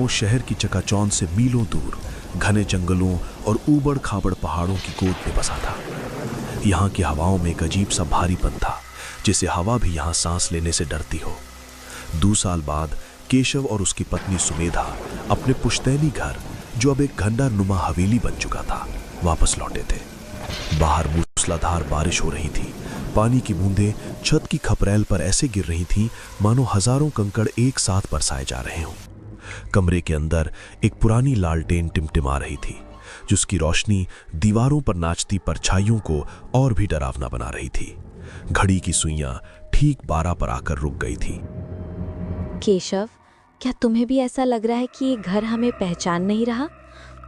गांव शहर की चकाचौंध से मीलों दूर घने जंगलों और ऊबड़ खाबड़ पहाड़ों की गोद में बसा था। यहाँ की हवाओं में एक अजीब सा भारीपन था, जिसे हवा भी यहाँ सांस लेने से डरती हो। 2 साल बाद केशव और उसकी पत्नी सुमेधा अपने पुश्तैनी घर, जो अब एक खंडहर नुमा हवेली बन चुका था, वापस लौटे थे। बाहर मूसलाधार बारिश हो रही थी। पानी की बूंदें छत की खपरेल पर ऐसे गिर रही थीं मानो हजारों कंकड़ एक साथ बरसाए जा रहे हों। कमरे के अंदर एक पुरानी लालटेन टिमटिमा रही थी, जिसकी रोशनी दीवारों पर नाचती परछाइयों को और भी डरावना बना रही थी। घड़ी की सुइयां ठीक 12 पर आकर रुक गई थी। केशव, क्या तुम्हें भी ऐसा लग रहा है कि ये घर हमें पहचान नहीं रहा?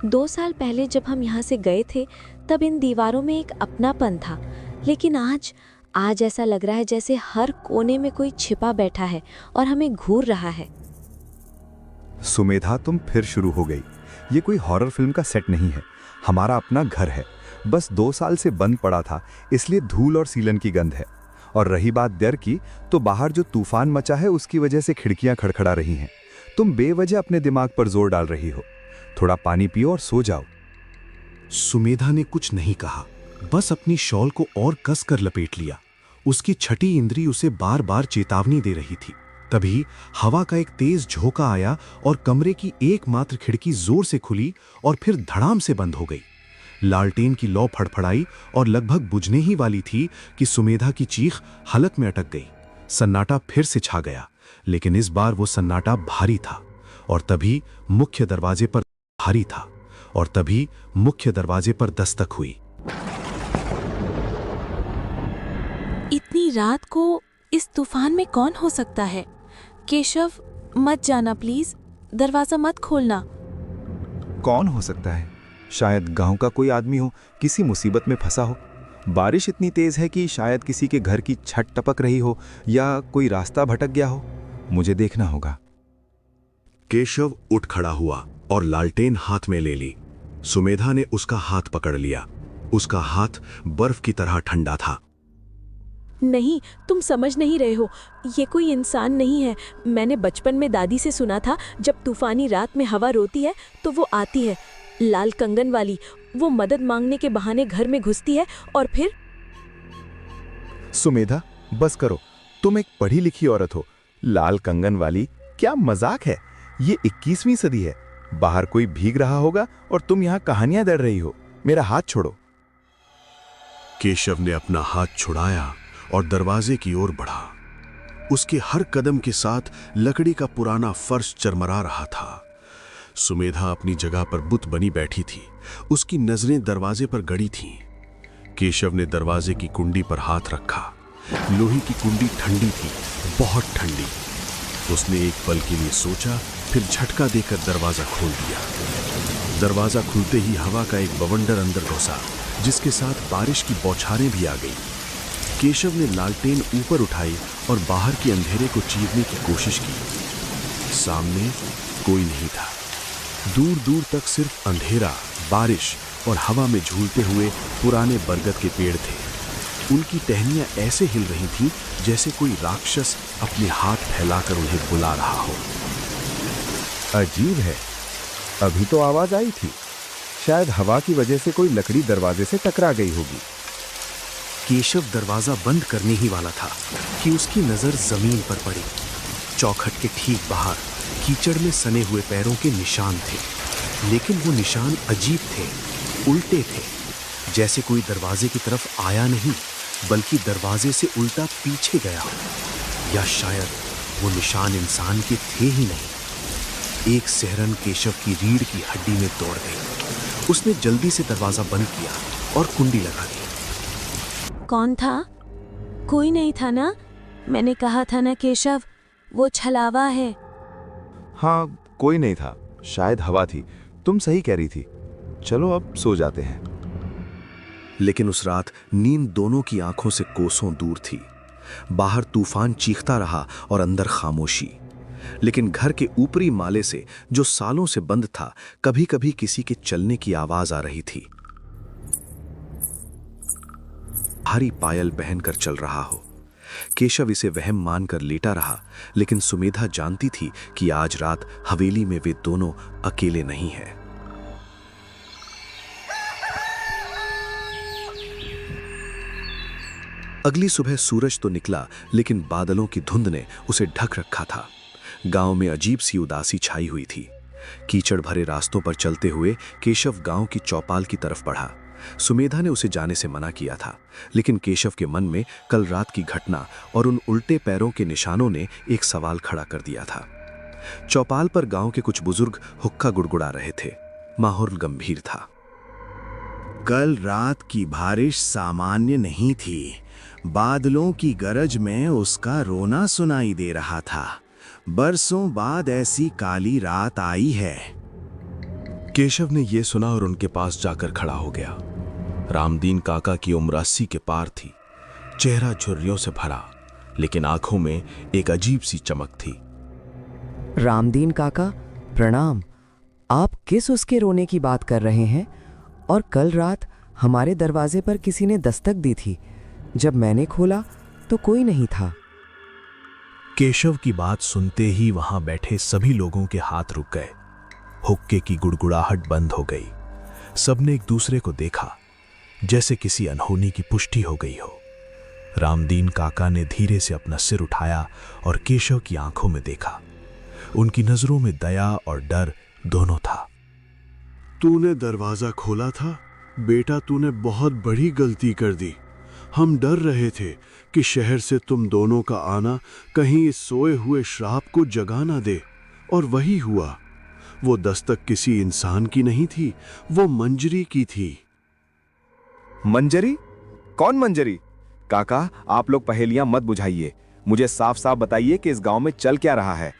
2 साल पहले जब हम यहाँ से गए थे, तब इन दीवारों में एक अपनापन था, लेकिन आज ऐसा लग रहा है जैसे हर कोने में कोई छिपा बैठा है और हमें घूर रहा है। सुमेधा, तुम फिर शुरू हो गई। ये कोई हॉरर फिल्म का सेट नहीं है, हमारा अपना घर है। बस 2 साल से बंद पड़ा था, इसलिए धूल और सीलन की गंध है। और रही बात डर की, तो बाहर जो तूफान मचा है उसकी वजह से खिड़कियां खड़खड़ा रही हैं। तुम बेवजह अपने दिमाग पर जोर डाल रही हो। थोड़ा पानी पियो और सो जाओ। सुमेधा ने कुछ नहीं कहा, बस अपनी शॉल को और कसकर लपेट लिया। उसकी छठी इंद्री उसे बार बार चेतावनी दे रही थी। तभी हवा का एक तेज झोंका आया और कमरे की एकमात्र खिड़की जोर से खुली और फिर धड़ाम से बंद हो गई। लालटेन की लौ फड़फड़ाई और लगभग बुझने ही वाली थी कि सुमेधा की चीख हलक में अटक गई। सन्नाटा फिर से छा गया, लेकिन इस बार वो सन्नाटा भारी था। और तभी मुख्य दरवाजे पर दस्तक हुई। इतनी रात को इस तूफान में कौन हो सकता है? केशव, मत जाना प्लीज, दरवाजा मत खोलना। कौन हो सकता है? शायद गांव का कोई आदमी हो, किसी मुसीबत में फंसा हो। बारिश इतनी तेज है कि शायद किसी के घर की छत टपक रही हो या कोई रास्ता भटक गया हो। मुझे देखना होगा। केशव उठ खड़ा हुआ और लालटेन हाथ में ले ली। सुमेधा ने उसका हाथ पकड़ लिया। उसका हाथ बर्फ की तरह ठंडा था। नहीं, तुम समझ नहीं रहे हो, ये कोई इंसान नहीं है। मैंने बचपन में दादी से सुना था, जब तूफानी रात में हवा रोती है तो वो आती है, लाल कंगन वाली। वो मदद मांगने के बहाने घर में घुसती है और फिर। सुमेधा, बस करो। तुम एक पढ़ी लिखी औरत हो। लाल कंगन वाली? क्या मजाक है? ये 21वीं सदी है। बाहर कोई भीग रहा होगा और तुम यहाँ कहानियां दड़ रही हो। मेरा हाथ छोड़ो। केशव ने अपना हाथ छुड़ाया और दरवाजे की ओर बढ़ा। उसके हर कदम के साथ लकड़ी का पुराना फर्श चरमरा रहा था। सुमेधा अपनी जगह पर बुत बनी बैठी थी। उसकी नजरें दरवाजे पर गड़ी थीं। केशव ने दरवाजे की कुंडी पर हाथ रखा। लोहे की कुंडी ठंडी थी, बहुत ठंडी। उसने एक पल के लिए सोचा, फिर झटका देकर दरवाजा खोल दिया। दरवाजा खुलते ही हवा का एक बवंडर अंदर घुसा, जिसके साथ बारिश की बौछारें भी आ गई। केशव ने लालटेन ऊपर उठाई और बाहर के अंधेरे को चीरने की कोशिश की। सामने कोई नहीं था। दूर दूर तक सिर्फ अंधेरा, बारिश और हवा में झूलते हुए पुराने बरगद के पेड़ थे। उनकी टहनियां ऐसे हिल रही थीं जैसे कोई राक्षस अपने हाथ फैलाकर उन्हें बुला रहा हो। अजीब है, अभी तो आवाज आई थी। शायद हवा की वजह से कोई लकड़ी दरवाजे से टकरा गई होगी। केशव दरवाजा बंद करने ही वाला था कि उसकी नजर जमीन पर पड़ी। चौखट के ठीक बाहर कीचड़ में सने हुए पैरों के निशान थे, लेकिन वो निशान अजीब थे, उल्टे थे, जैसे कोई दरवाजे की तरफ आया नहीं, बल्कि दरवाजे से उल्टा पीछे गया हो। या शायद वो निशान इंसान के थे ही नहीं। एक सिहरन केशव की रीढ़ की हड्डी में दौड़ गई। उसने जल्दी से दरवाजा बंद किया और कुंडी लगा दी। कौन था? कोई नहीं था ना? मैंने कहा था ना केशव, वो छलावा है। हाँ, कोई नहीं था, शायद हवा थी। तुम सही कह रही थी। चलो अब सो जाते हैं। लेकिन उस रात नींद दोनों की आंखों से कोसों दूर थी। बाहर तूफान चीखता रहा और अंदर खामोशी। लेकिन घर के ऊपरी माले से, जो सालों से बंद था, कभी कभी किसी के चलने की आवाज आ रही थी। भारी पायल पहनकर चल रहा हो। केशव इसे वहम मानकर लेटा रहा, लेकिन सुमेधा जानती थी कि आज रात हवेली में वे दोनों अकेले नहीं हैं। अगली सुबह सूरज तो निकला, लेकिन बादलों की धुंध ने उसे ढक रखा था। गांव में अजीब सी उदासी छाई हुई थी। कीचड़ भरे रास्तों पर चलते हुए केशव गांव की चौपाल की तरफ बढ़ा। सुमेधा ने उसे जाने से मना किया था, लेकिन केशव के मन में कल रात की घटना और उन उल्टे पैरों के निशानों ने एक सवाल खड़ा कर दिया था। चौपाल पर गांव के कुछ बुजुर्ग हुक्का गुड़गुड़ा रहे थे। माहौल गंभीर था। कल रात की बारिश सामान्य नहीं थी। बादलों की गरज में उसका रोना सुनाई दे रहा था। बरसों बाद ऐसी काली रात आई है। केशव ने यह सुना और उनके पास जाकर खड़ा हो गया। रामदीन काका की उम्र 80 के पार थी। चेहरा झुर्रियों से भरा, लेकिन आंखों में एक अजीब सी चमक थी। रामदीन काका, प्रणाम। आप किस उसके रोने की बात कर रहे हैं? और कल रात हमारे दरवाजे पर किसी ने दस्तक दी थी। जब मैंने खोला तो कोई नहीं था। केशव की बात सुनते ही वहां बैठे सभी लोगों के हाथ रुक गए। हुक्के की गुड़गुड़ाहट बंद हो गई। सबने एक दूसरे को देखा, जैसे किसी अनहोनी की पुष्टि हो गई हो। रामदीन काका ने धीरे से अपना सिर उठाया और केशव की आंखों में देखा। उनकी नजरों में दया और डर दोनों था। तूने दरवाजा खोला था बेटा, तूने बहुत बड़ी गलती कर दी। हम डर रहे थे कि शहर से तुम दोनों का आना कहीं इस सोए हुए श्राप को जगा ना दे, और वही हुआ। वो दस्तक किसी इंसान की नहीं थी, वो मंजरी की थी। मंजरी? कौन मंजरी? काका, आप लोग पहेलियां मत बुझाइए। मुझे साफ साफ बताइए कि इस गांव में चल क्या रहा है।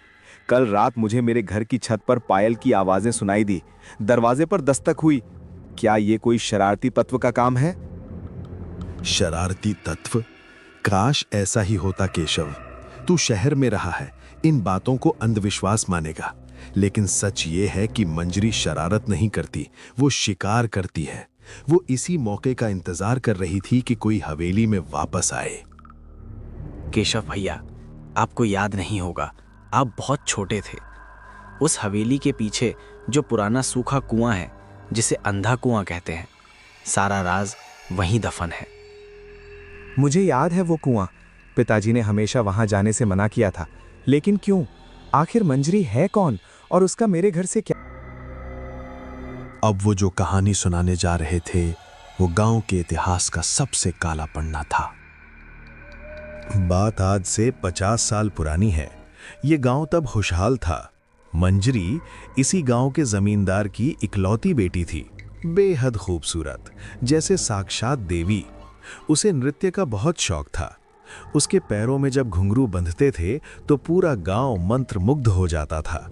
कल रात मुझे मेरे घर की छत पर पायल की आवाजें सुनाई दी, दरवाजे पर दस्तक हुई। क्या ये कोई शरारती तत्व का काम है? शरारती तत्व? काश ऐसा ही होता केशव। तू शहर में रहा है, इन बातों को अंधविश्वास मानेगा, लेकिन सच ये है कि मंजरी शरारत नहीं करती, वो शिकार करती है। वो इसी मौके का इंतजार कर रही थी कि कोई हवेली में वापस आए। केशव भैया, आपको याद नहीं होगा, आप बहुत छोटे थे। उस हवेली के पीछे जो पुराना सूखा कुआं है, जिसे अंधा कुआं कहते हैं, सारा राज वहीं दफन है। मुझे याद है वो कुआं। पिताजी ने हमेशा वहां जाने से मना किया था, लेकिन क्यों? आखिर मंजरी है कौन और उसका मेरे घर से क्या? अब वो जो कहानी सुनाने जा रहे थे, वो गांव के इतिहास का सबसे काला पन्ना था। बात आज से 50 साल पुरानी है। ये गांव तब खुशहाल था। मंजरी इसी गांव के जमींदार की इकलौती बेटी थी, बेहद खूबसूरत, जैसे साक्षात देवी। उसे नृत्य का बहुत शौक था। उसके पैरों में जब घुंघरू बंधते थे तो पूरा गांव मंत्रमुग्ध हो जाता था।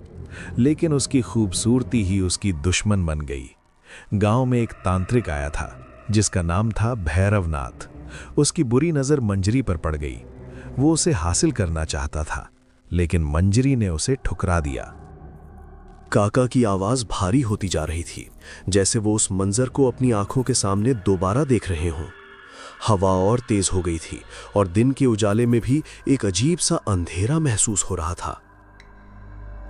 लेकिन उसकी खूबसूरती ही उसकी दुश्मन बन गई। गांव में एक तांत्रिक आया था जिसका नाम था भैरवनाथ। उसकी बुरी नजर मंजरी पर पड़ गई। वो उसे हासिल करना चाहता था, लेकिन मंजरी ने उसे ठुकरा दिया। काका की आवाज भारी होती जा रही थी, जैसे वो उस मंजर को अपनी आंखों के सामने दोबारा देख रहे हों। हवा और तेज हो गई थी और दिन के उजाले में भी एक अजीब सा अंधेरा महसूस हो रहा था।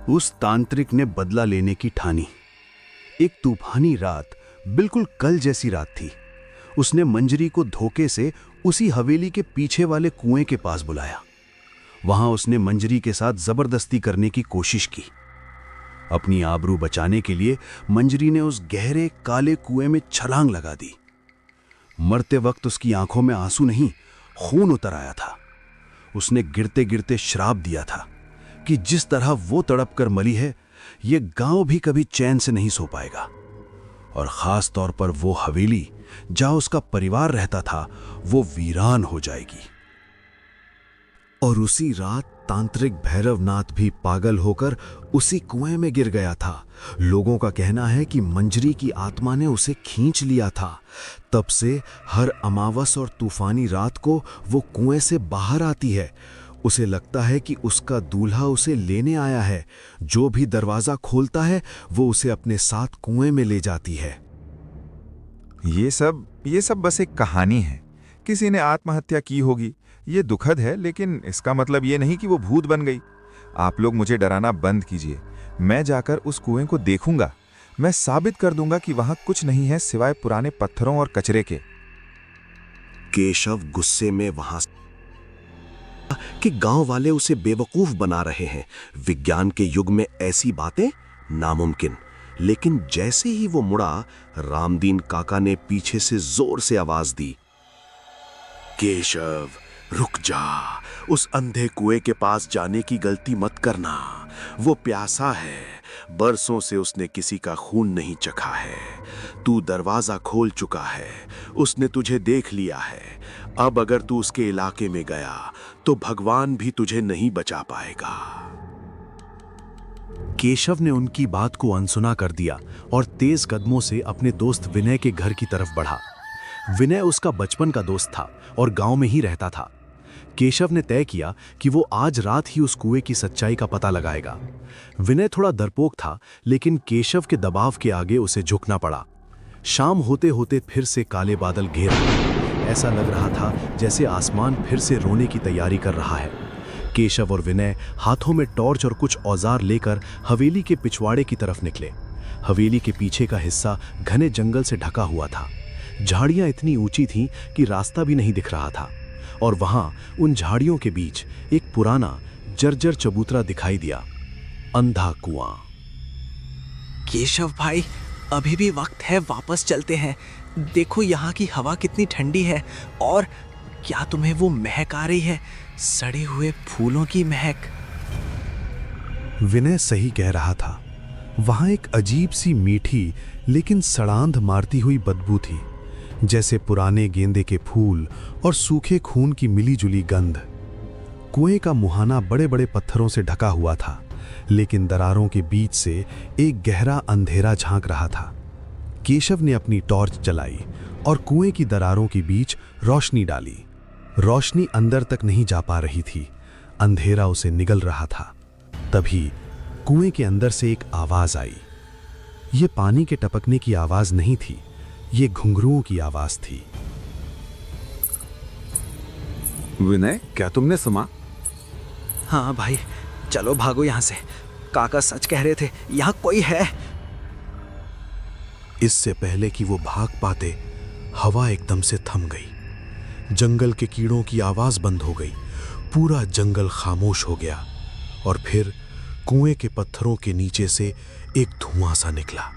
उस तांत्रिक ने बदला लेने की ठानी। एक तूफानी रात, बिल्कुल कल जैसी रात थी। उसने मंजरी को धोखे से उसी हवेली के पीछे वाले कुएं के पास बुलाया। वहां उसने मंजरी के साथ जबरदस्ती करने की कोशिश की। अपनी आबरू बचाने के लिए मंजरी ने उस गहरे काले कुएं में छलांग लगा दी। मरते वक्त उसकी आंखों में आंसू नहीं, खून उतर आया था। उसने गिरते गिरते श्राप दिया था कि जिस तरह वो तड़प कर मरी है, ये गांव भी कभी चैन से नहीं सो पाएगा। और खास तौर पर वो हवेली जहां उसका परिवार रहता था, वो वीरान हो जाएगी। और उसी रात तांत्रिक भैरवनाथ भी पागल होकर उसी कुएं में गिर गया था। लोगों का कहना है कि मंजरी की आत्मा ने उसे खींच लिया था। तब से हर अमावस और तूफानी रात को वो कुएं से बाहर आती है। उसे लगता है कि उसका दूल्हा उसे लेने आया है। जो भी दरवाजा खोलता है, वो उसे अपने साथ कुएं में ले जाती है। ये सब बस एक कहानी है। किसी ने आत्महत्या की होगी ये दुखद है, लेकिन इसका मतलब ये नहीं कि वो भूत बन गई। आप लोग मुझे डराना बंद कीजिए। मैं जाकर उस कुएं को देखूंगा। मैं साबित कर दूंगा कि वहां कुछ नहीं है सिवाय पुराने पत्थरों और कचरे के। केशव गुस्से में वहां कि गांव वाले उसे बेवकूफ बना रहे हैं। विज्ञान के युग में ऐसी बातें नामुमकिन। लेकिन जैसे ही वो मुड़ा, रामदीन काका ने पीछे से जोर से आवाज दी, केशव रुक जा, उस अंधे कुएं के पास जाने की गलती मत करना। वो प्यासा है, बरसों से उसने किसी का खून नहीं चखा है। तू दरवाजा खोल चुका है, उसने तुझे देख लिया है। अब अगर तू उसके इलाके में गया तो भगवान भी तुझे नहीं बचा पाएगा। केशव ने उनकी बात को अनसुना कर दिया और तेज कदमों से अपने दोस्त विनय के घर की तरफ बढ़ा। विनय उसका बचपन का दोस्त था और गांव में ही रहता था। केशव ने तय किया कि वो आज रात ही उस कुएं की सच्चाई का पता लगाएगा। विनय थोड़ा डरपोक था, लेकिन केशव के दबाव के आगे उसे झुकना पड़ा। शाम होते होते फिर से काले बादल घेर आए। ऐसा लग रहा था जैसे आसमान फिर से रोने की तैयारी कर रहा है। केशव और विनय हाथों में टॉर्च और कुछ औजार लेकर हवेली के पिछवाड़े की तरफ निकले। हवेली के पीछे का हिस्सा घने जंगल से ढका हुआ था। झाड़ियां इतनी ऊंची थीं कि रास्ता भी नहीं दिख रहा था, और वहां उन झाड़ियों के बीच एक पुराना जर्जर चबूतरा दिखाई दिया, अंधा कुआं। केशव भाई, अभी भी वक्त है, वापस चलते हैं। देखो यहाँ की हवा कितनी ठंडी है, और क्या तुम्हें वो महक आ रही है, सड़े हुए फूलों की महक। विनय सही कह रहा था। वहां एक अजीब सी मीठी लेकिन सड़ांध मारती हुई बदबू थी, जैसे पुराने गेंदे के फूल और सूखे खून की मिलीजुली गंध। कुएं का मुहाना बड़े बड़े पत्थरों से ढका हुआ था, लेकिन दरारों के बीच से एक गहरा अंधेरा झांक रहा था। केशव ने अपनी टॉर्च जलाई और कुएं की दरारों के बीच रोशनी डाली। रोशनी अंदर तक नहीं जा पा रही थी, अंधेरा उसे निगल रहा था। तभी कुएं के अंदर से एक आवाज आई। ये पानी के टपकने की आवाज नहीं थी, ये घुंघरुओं की आवाज थी। विनय, क्या तुमने सुना? हाँ भाई, चलो भागो यहाँ से। काका सच कह रहे थे, यहाँ कोई है। इससे पहले कि वो भाग पाते, हवा एकदम से थम गई। जंगल के कीड़ों की आवाज बंद हो गई। पूरा जंगल खामोश हो गया, और फिर कुएं के पत्थरों के नीचे से एक धुआं सा निकला।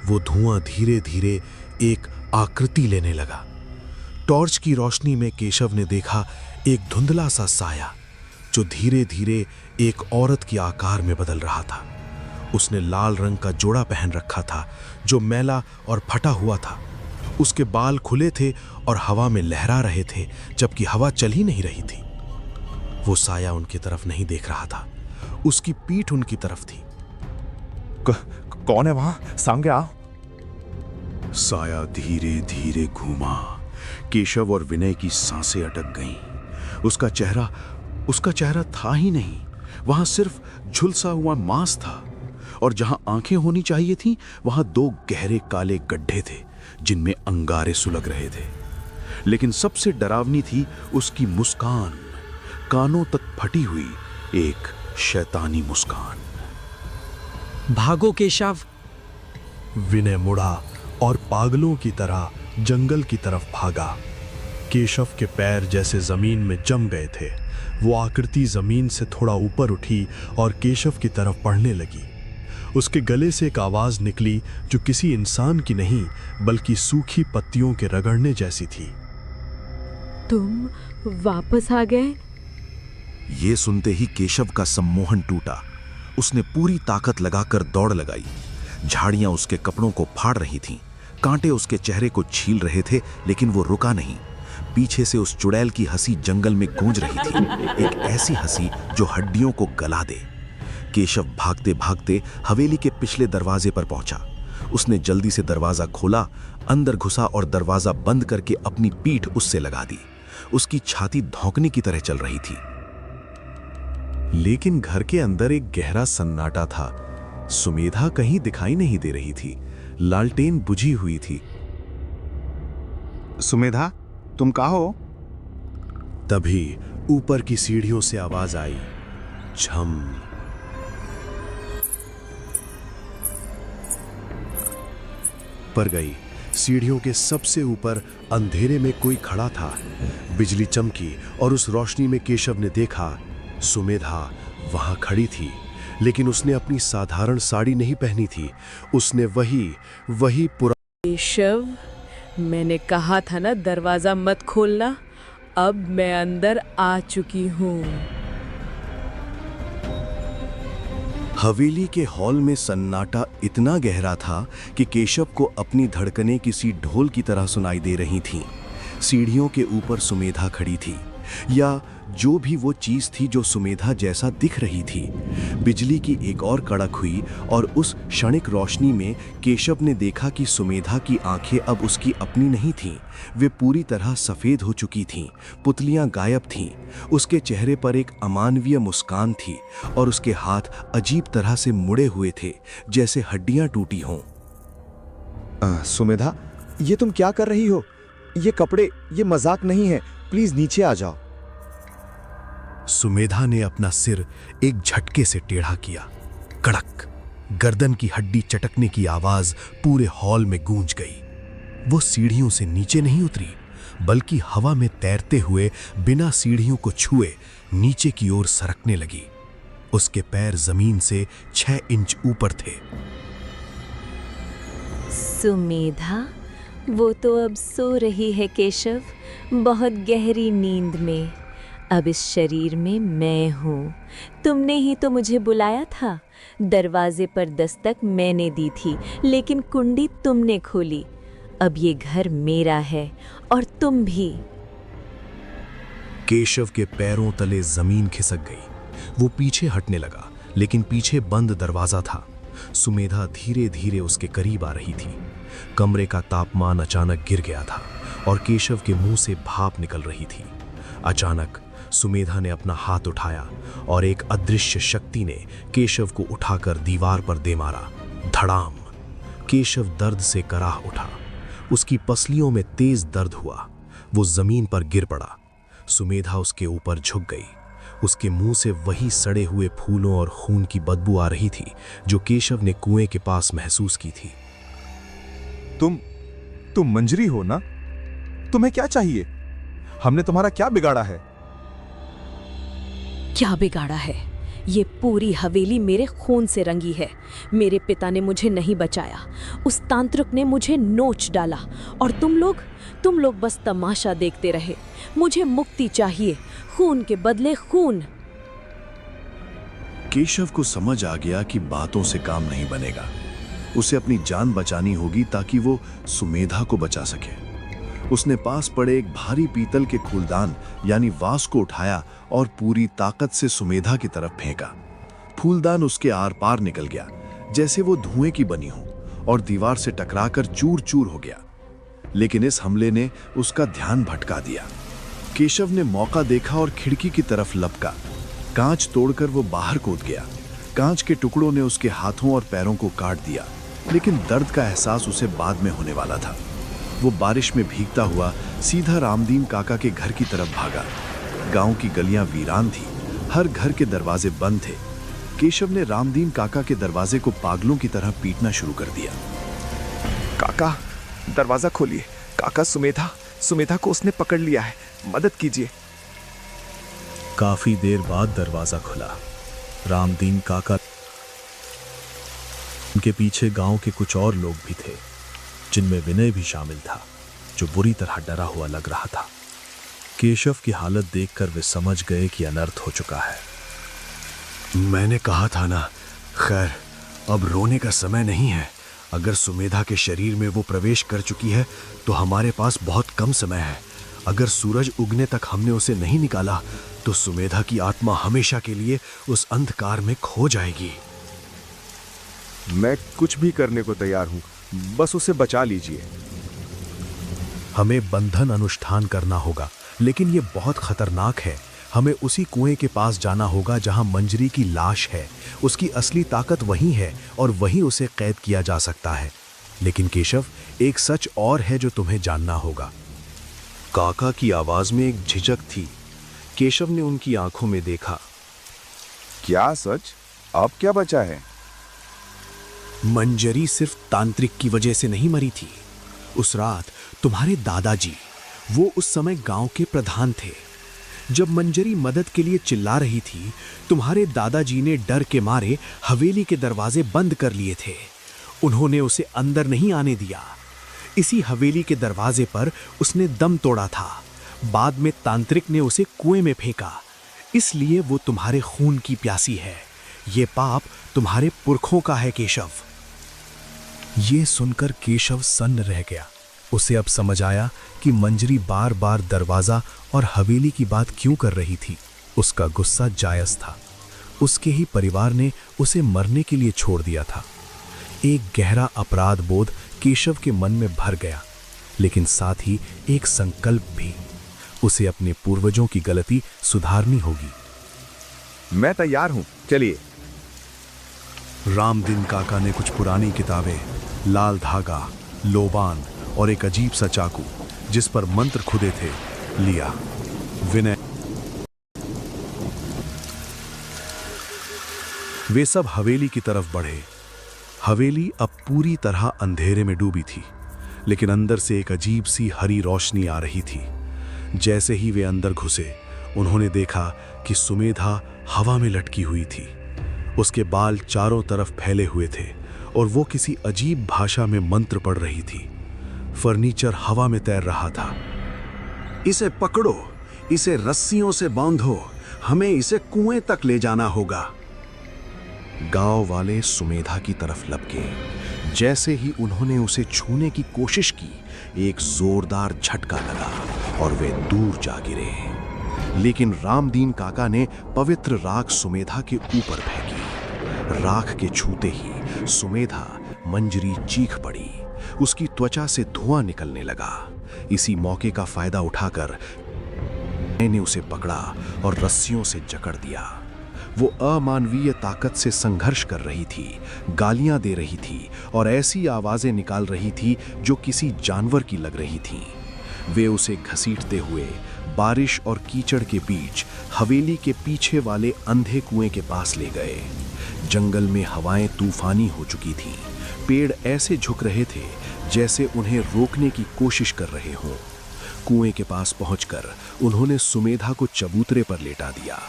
वो धुआं धीरे धीरे एक आकृति लेने लगा। टॉर्च की रोशनी में केशव ने देखा एक धुंधला सा साया, जो धीरे धीरे एक औरत के आकार में बदल रहा था। उसने लाल रंग का जोड़ा पहन रखा था, जो मैला और फटा हुआ था। उसके बाल खुले थे और हवा में लहरा रहे थे, जबकि हवा चल ही नहीं रही थी। वो साया उनकी तरफ नहीं देख रहा था, उसकी पीठ उनकी तरफ थी। कौन है वहां? सामने आओ। साया धीरे धीरे घूमा। केशव और विनय की सांसें अटक गईं। उसका चेहरा था ही नहीं, वहां सिर्फ झुलसा हुआ मांस था, और जहां आंखें होनी चाहिए थीं, वहां दो गहरे काले गड्ढे थे जिनमें अंगारे सुलग रहे थे। लेकिन सबसे डरावनी थी उसकी मुस्कान, कानों तक फटी हुई एक शैतानी मुस्कान। भागो केशव। विनय मुड़ा और पागलों की तरह जंगल की तरफ भागा। केशव के पैर जैसे जमीन में जम गए थे। वो आकृति जमीन से थोड़ा ऊपर उठी और केशव की तरफ बढ़ने लगी। उसके गले से एक आवाज निकली जो किसी इंसान की नहीं, बल्कि सूखी पत्तियों के रगड़ने जैसी थी। तुम वापस आ गए? ये सुनते ही केशव का सम्मोहन टूटा। उसने पूरी ताकत लगाकर दौड़ लगाई। झाड़ियां उसके कपड़ों को फाड़ रही थीं, कांटे उसके चेहरे को छील रहे थे, लेकिन वो रुका नहीं। पीछे से उस चुड़ैल की हंसी जंगल में गूंज रही थी, एक ऐसी हंसी जो हड्डियों को गला दे। केशव भागते भागते हवेली के पिछले दरवाजे पर पहुंचा। उसने जल्दी से दरवाजा खोला, अंदर घुसा और दरवाजा बंद करके अपनी पीठ उससे लगा दी। उसकी छाती धौंकने की तरह चल रही थी। लेकिन घर के अंदर एक गहरा सन्नाटा था। सुमेधा कहीं दिखाई नहीं दे रही थी। लालटेन बुझी हुई थी। सुमेधा, तुम कहाँ हो? तभी ऊपर की सीढ़ियों से आवाज आई, झम। पर गई। सीढ़ियों के सबसे ऊपर अंधेरे में कोई खड़ा था। बिजली चमकी और उस रोशनी में केशव ने देखा सुमेधा वहां खड़ी थी, लेकिन उसने अपनी साधारण साड़ी नहीं पहनी थी। उसने वही केशव, मैंने कहा था ना दरवाजा मत खोलना। अब मैं अंदर आ चुकी हूँ। हवेली के हॉल में सन्नाटा इतना गहरा था कि केशव को अपनी धड़कनें किसी ढोल की तरह सुनाई दे रही थीं। सीढ़ियों के ऊपर सुमेधा खड़ी थी, या जो भी वो चीज थी जो सुमेधा जैसा दिख रही थी। बिजली की एक और कड़क हुई और उस क्षणिक रोशनी में केशव ने देखा कि सुमेधा की आंखें अब उसकी अपनी नहीं थीं। वे पूरी तरह सफेद हो चुकी थीं, पुतलियां गायब थीं। उसके चेहरे पर एक अमानवीय मुस्कान थी और उसके हाथ अजीब तरह से मुड़े हुए थे, जैसे हड्डियां टूटी हों। सुमेधा, ये तुम क्या कर रही हो? ये कपड़े, ये मजाक नहीं है। प्लीज नीचे आ जाओ। सुमेधा ने अपना सिर एक झटके से टेढ़ा किया। कड़क, गर्दन की हड्डी चटकने की आवाज पूरे हॉल में गूंज गई। वो सीढ़ियों से नीचे नहीं उतरी, बल्कि हवा में तैरते हुए बिना सीढ़ियों को छुए नीचे की ओर सरकने लगी। उसके पैर जमीन से 6 इंच ऊपर थे। सुमेधा, वो तो अब सो रही है केशव, बहुत गहरी नींद में। अब इस शरीर में मैं हूँ। तुमने ही तो मुझे बुलाया था। दरवाजे पर दस्तक मैंने दी थी, लेकिन कुंडी तुमने खोली। अब ये घर मेरा है और तुम भी। केशव के पैरों तले जमीन खिसक गई। वो पीछे हटने लगा, लेकिन पीछे बंद दरवाजा था। सुमेधा धीरे धीरे उसके करीब आ रही थी। कमरे का तापमान अचानक गिर गया था और केशव के मुंह से भाप निकल रही थी। अचानक सुमेधा ने अपना हाथ उठाया और एक अदृश्य शक्ति ने केशव को उठाकर दीवार पर दे मारा। धड़ाम! केशव दर्द से कराह उठा। उसकी पसलियों में तेज दर्द हुआ। वो जमीन पर गिर पड़ा। सुमेधा उसके ऊपर झुक गई। उसके मुंह से वही सड़े हुए फूलों और खून की बदबू आ रही थी जो केशव ने कुएं के पास महसूस की थी। तुम मंजरी हो ना? तुम्हें क्या चाहिए? हमने तुम्हारा क्या बिगाड़ा है? क्या बिगाड़ा है? ये पूरी हवेली मेरे खून से रंगी है। मेरे पिता ने मुझे नहीं बचाया, उस तांत्रिक ने मुझे नोच डाला, और तुम लोग बस तमाशा देखते रहे। मुझे मुक्ति चाहिए, खून के बदले खून। केशव को समझ आ गया कि बातों से काम नहीं बनेगा। उसे अपनी जान बचानी होगी ताकि वो सुमेधा को बचा सके। उसने पास पड़े एक भारी पीतल के फूलदान यानी वास को उठाया और पूरी ताकत से सुमेधा की तरफ फेंका। फूलदान उसके आर पार निकल गया, जैसे वो धुएं की बनी हो, और दीवार से टकराकर चूर चूर हो गया। लेकिन इस हमले ने उसका ध्यान भटका दिया। केशव ने मौका देखा और खिड़की की तरफ लपका। कांच तोड़कर वो बाहर कूद गया। कांच के टुकड़ों ने उसके हाथों और पैरों को काट दिया, लेकिन दर्द का एहसास उसे बाद में होने वाला था। वो बारिश में भीगता हुआ सीधा रामदीन काका के घर की तरफ भागा। गांव की गलियां वीरान थी, हर घर के दरवाजे बंद थे। केशव ने रामदीन काका के दरवाजे को पागलों की तरह पीटना शुरू कर दिया। काका, दरवाजा खोलिए। काका, सुमेधा को उसने पकड़ लिया है, मदद कीजिए। काफी देर बाद दरवाजा खुला। रामदीन काका, उनके पीछे गांव के कुछ और लोग भी थे, जिनमें विनय भी शामिल था, जो बुरी तरह डरा हुआ लग रहा था। केशव की हालत देखकर वे समझ गए कि अनर्थ हो चुका है। मैंने कहा था ना, खैर अब रोने का समय नहीं है। अगर सुमेधा के शरीर में वो प्रवेश कर चुकी है तो हमारे पास बहुत कम समय है। अगर सूरज उगने तक हमने उसे नहीं निकाला तो सुमेधा की आत्मा हमेशा के लिए उस अंधकार में खो जाएगी। मैं कुछ भी करने को तैयार हूं, बस उसे बचा लीजिए। हमें बंधन अनुष्ठान करना होगा, लेकिन ये बहुत खतरनाक है। हमें उसी कुएं के पास जाना होगा जहां मंजरी की लाश है। उसकी असली ताकत वहीं है और वहीं उसे कैद किया जा सकता है। लेकिन केशव, एक सच और है जो तुम्हें जानना होगा। काका की आवाज में एक झिझक थी, केशव ने उनकी आंखों में देखा। क्या सच? अब क्या बचा है? मंजरी सिर्फ तांत्रिक की वजह से नहीं मरी थी। उस रात तुम्हारे दादाजी, वो उस समय गांव के प्रधान थे। जब मंजरी मदद के लिए चिल्ला रही थी, तुम्हारे दादाजी ने डर के मारे हवेली के दरवाजे बंद कर लिए थे। उन्होंने उसे अंदर नहीं आने दिया। इसी हवेली के दरवाजे पर उसने दम तोड़ा था। बाद में तांत्रिक ने उसे कुएं में फेंका। इसलिए वो तुम्हारे खून की प्यासी है। ये पाप तुम्हारे पुरखों का है केशव। ये सुनकर केशव सन्न रह गया। उसे अब समझ आया कि मंजरी बार बार दरवाजा और हवेली की बात क्यों कर रही थी। उसका गुस्सा जायज था। उसके ही परिवार ने उसे मरने के लिए छोड़ दिया था। एक गहरा अपराध बोध केशव के मन में भर गया, लेकिन साथ ही एक संकल्प भी। उसे अपने पूर्वजों की गलती सुधारनी होगी। मैं तैयार हूं, चलिए। रामदीन काका ने कुछ पुरानी किताबें, लाल धागा, लोबान और एक अजीब सा चाकू जिस पर मंत्र खुदे थे लिया। विनय वे सब हवेली की तरफ बढ़े। हवेली अब पूरी तरह अंधेरे में डूबी थी, लेकिन अंदर से एक अजीब सी हरी रोशनी आ रही थी। जैसे ही वे अंदर घुसे, उन्होंने देखा कि सुमेधा हवा में लटकी हुई थी। उसके बाल चारों तरफ फैले हुए थे और वो किसी अजीब भाषा में मंत्र पढ़ रही थी। फर्नीचर हवा में तैर रहा था। इसे पकड़ो, इसे रस्सियों से बांधो, हमें इसे कुएं तक ले जाना होगा। गांव वाले सुमेधा की तरफ लपके। जैसे ही उन्होंने उसे छूने की कोशिश की, एक जोरदार झटका लगा और वे दूर जा गिरे। लेकिन रामदीन काका ने पवित्र राख सुमेधा के ऊपर फेंकी। राख के छूते ही सुमेधा मंजरी चीख पड़ी। उसकी त्वचा से धुआं निकलने लगा। इसी मौके का फायदा उठाकर ने उसे पकड़ा और रस्सियों से जकड़ दिया। वो अमानवीय ताकत से संघर्ष कर रही थी, गालियां दे रही थी और ऐसी आवाजें निकाल रही थी जो किसी जानवर की लग रही थीं। वे उसे घसीटते हुए बारिश और कीचड़ के बीच हवेली के पीछे वाले अंधे कुएं के पास ले गए। जंगल में हवाएं तूफानी हो चुकी थीं। पेड़ ऐसे झुक रहे थे जैसे उन्हें रोकने की कोशिश कर रहे हों। कुएं के पास पहुंचकर उन्होंने सुमेधा को चबूतरे पर लेटा दिया।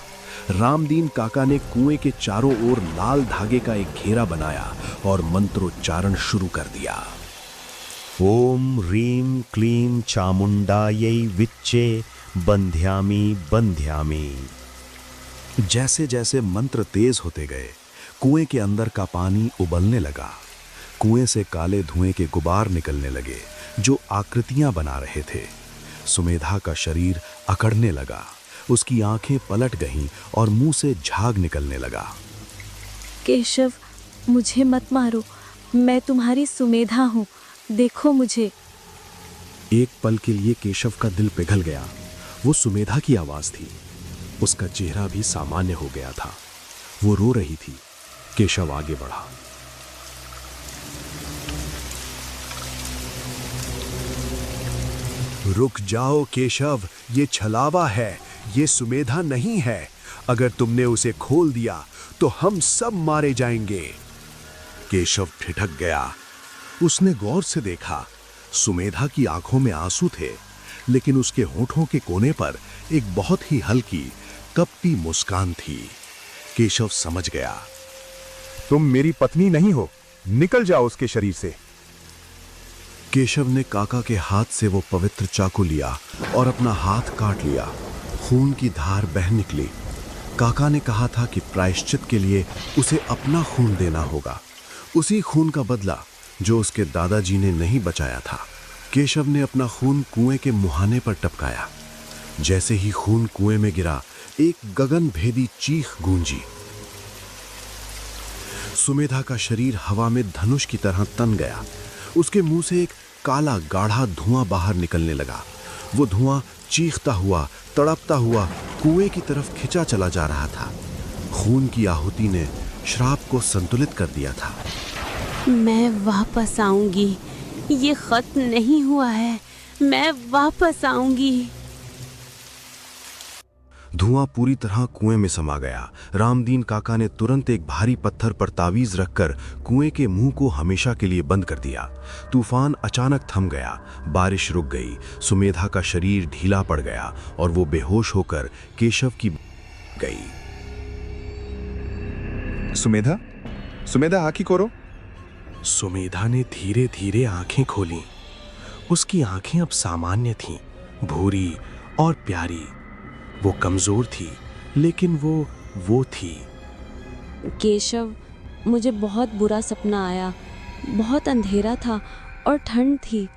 रामदीन काका ने कुएं के चारों ओर लाल धागे का एक घेरा बनाया और मंत्रोच्चारण शुरू कर दिया। ओम ह्रीं क्लीं चामुंडायै विच्चे बंध्यामि बंध्यामि। जैसे जैसे मंत्र तेज होते गए, कुएं के अंदर का पानी उबलने लगा। कुएं से काले धुएं के गुबार निकलने लगे जो आकृतियां बना रहे थे। सुमेधा का शरीर अकड़ने लगा। उसकी आंखें पलट गईं और मुंह से झाग निकलने लगा। केशव, मुझे मत मारो, मैं तुम्हारी सुमेधा हूँ, देखो मुझे। एक पल के लिए केशव का दिल पिघल गया। वो सुमेधा की आवाज थी। उसका चेहरा भी सामान्य हो गया था। वो रो रही थी। केशव आगे बढ़ा। रुक जाओ केशव, ये छलावा है, ये सुमेधा नहीं है। अगर तुमने उसे खोल दिया तो हम सब मारे जाएंगे। केशव ठिठक गया। उसने गौर से देखा। सुमेधा की आंखों में आंसू थे, लेकिन उसके होठों के कोने पर एक बहुत ही हल्की कपटी मुस्कान थी। केशव समझ गया। तुम मेरी पत्नी नहीं हो, निकल जाओ उसके शरीर से। केशव ने काका के हाथ से वो पवित्र चाकू लिया और अपना हाथ काट लिया। खून की धार बह निकली। काका ने कहा था कि प्रायश्चित के लिए उसे अपना खून देना होगा, उसी खून का बदला जो उसके दादाजी ने नहीं बचाया था। केशव ने अपना खून कुएं के मुहाने पर टपकाया। जैसे ही खून कुएं में गिरा, एक गगन भेदी चीख गूंजी। सुमेधा का शरीर हवा में धनुष की तरह तन गया। उसके मुंह से एक काला गाढ़ा धुआं बाहर निकलने लगा। वो धुआं चीखता हुआ, तड़पता हुआ कुएं की तरफ खिंचा चला जा रहा था। खून की आहुति ने श्राप को संतुलित कर दिया था। मैं वापस आऊंगी, ये खत्म नहीं हुआ है, मैं वापस आऊंगी। धुआं पूरी तरह कुएं में समा गया। रामदीन काका ने तुरंत एक भारी पत्थर पर तावीज रखकर कुएं के मुंह को हमेशा के लिए बंद कर दिया। तूफान अचानक थम गया, बारिश रुक गई, सुमेधा का शरीर ढीला पड़ गया और वो बेहोश होकर केशव की गई। सुमेधा, सुमेधा आँखी खोलो। सुमेधा ने धीरे धीरे आंखें खोलीं। उसकी आंखें अब सामान्य थीं, भूरी और प्यारी। वो कमजोर थी, लेकिन वो थी। केशव, मुझे बहुत बुरा सपना आया। बहुत अंधेरा था और ठंड थी।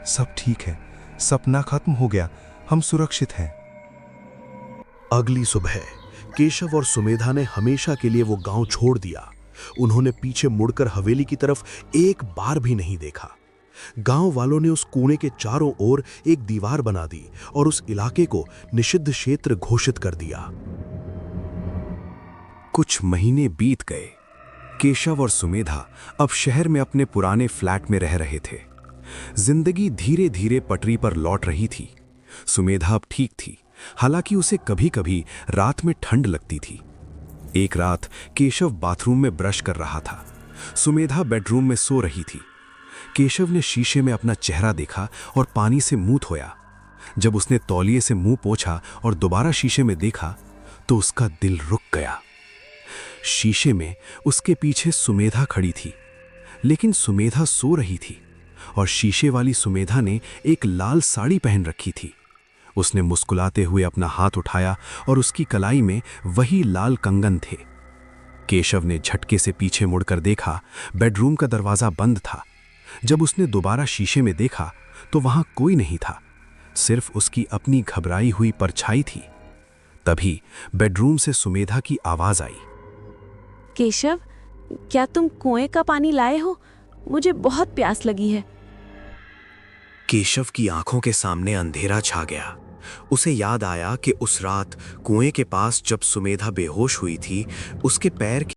सब ठीक है, सपना खत्म हो गया, हम सुरक्षित हैं। अगली सुबह केशव और सुमेधा ने हमेशा के लिए वो गांव छोड़ दिया। उन्होंने पीछे मुड़कर हवेली की तरफ एक बार भी नहीं देखा। गांव वालों ने उस कुएं के चारों ओर एक दीवार बना दी और उस इलाके को निषिद्ध क्षेत्र घोषित कर दिया। कुछ महीने बीत गए। केशव और सुमेधा अब शहर में अपने पुराने फ्लैट में रह रहे थे। जिंदगी धीरे धीरे पटरी पर लौट रही थी। सुमेधा अब ठीक थी, हालांकि उसे कभी-कभी रात में ठंड लगती थी। एक रात केशव बाथरूम में ब्रश कर रहा था। सुमेधा बेडरूम में सो रही थी। केशव ने शीशे में अपना चेहरा देखा और पानी से मुंह धोया। जब उसने तौलिए से मुंह पोंछा और दोबारा शीशे में देखा तो उसका दिल रुक गया। शीशे में उसके पीछे सुमेधा खड़ी थी, लेकिन सुमेधा सो रही थी और शीशे वाली सुमेधा ने एक लाल साड़ी पहन रखी थी। उसने मुस्कुराते हुए अपना हाथ उठाया और उसकी कलाई में वही लाल कंगन थे। केशव ने झटके से पीछे मुड़कर देखा, बेडरूम का दरवाजा बंद था। जब उसने दोबारा शीशे में देखा तो वहां कोई नहीं था, सिर्फ उसकी अपनी घबराई हुई परछाई थी। तभी बेडरूम से सुमेधा की आवाज आई। केशव, क्या तुम कुएं का पानी लाए हो? मुझे बहुत प्यास लगी है। केशव की आंखों के सामने अंधेरा छा गया। उसे याद आया कि उस रात कुएं के पास जब सुमेधा बेहोश हुई थी, उसके पैर